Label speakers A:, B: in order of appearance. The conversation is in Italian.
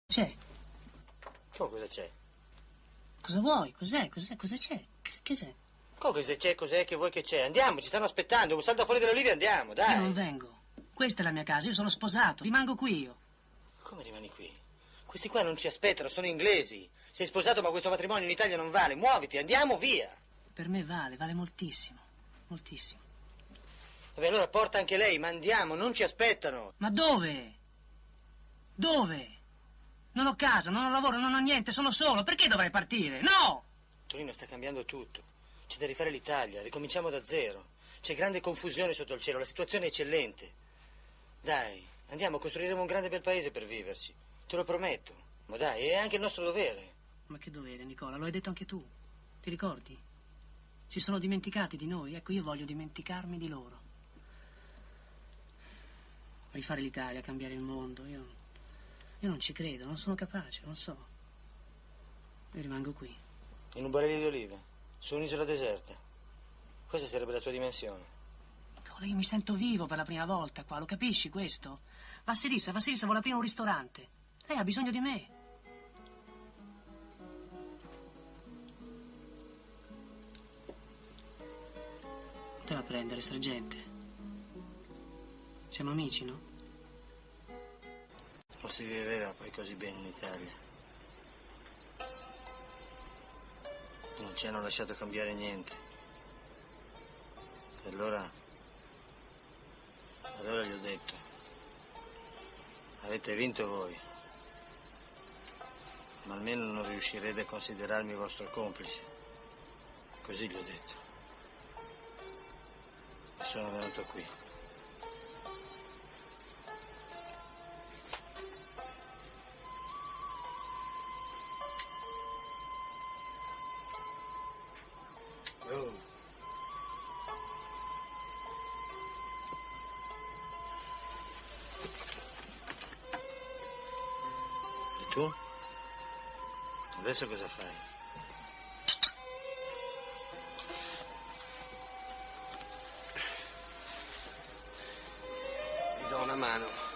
A: C'è?
B: Come cosa c'è?
A: Cosa vuoi? Cos'è? Cosa c'è? Che c'è?
B: Come cosa c'è? Cos'è che vuoi che c'è? Andiamo, ci stanno aspettando. Salta fuori dall'olive e andiamo, dai.
A: Io non vengo. Questa è la mia casa, io sono sposato. Rimango qui io.
B: Come rimani qui? Questi qua non ci aspettano, sono inglesi. Sei sposato, ma questo matrimonio in Italia non vale. Muoviti, andiamo, via.
A: Per me vale moltissimo. Moltissimo.
B: Vabbè, allora porta anche lei, ma andiamo, non ci aspettano.
A: Ma dove? Dove? Non ho casa, non ho lavoro, non ho niente, sono solo. Perché dovrei partire? No!
B: Torino sta cambiando tutto. C'è da rifare l'Italia, ricominciamo da zero. C'è grande confusione sotto il cielo, la situazione è eccellente. Dai, andiamo, costruiremo un grande bel paese per viverci. Te lo prometto. Ma dai, è anche il nostro dovere.
A: Ma che dovere, Nicola? Lo hai detto anche tu. Ti ricordi? Si sono dimenticati di noi. Ecco, io voglio dimenticarmi di loro. Rifare l'Italia, cambiare il mondo. Io non ci credo, non sono capace, non so. Io rimango qui.
B: In un barile di olive, su un'isola deserta. Questa sarebbe la tua dimensione.
A: Nicola, io mi sento vivo per la prima volta qua, lo capisci questo? Vassilissa vuole aprire un ristorante. Lei ha bisogno di me. Te la prendere, sergente. Siamo amici, no?
B: Non si viveva poi così bene in Italia. Non ci hanno lasciato cambiare niente. E allora gli ho detto, avete vinto voi, ma almeno non riuscirete a considerarmi vostro complice. Così gli ho detto. E sono venuto qui. Oh. E tu? Adesso cosa fai? Mi do una mano.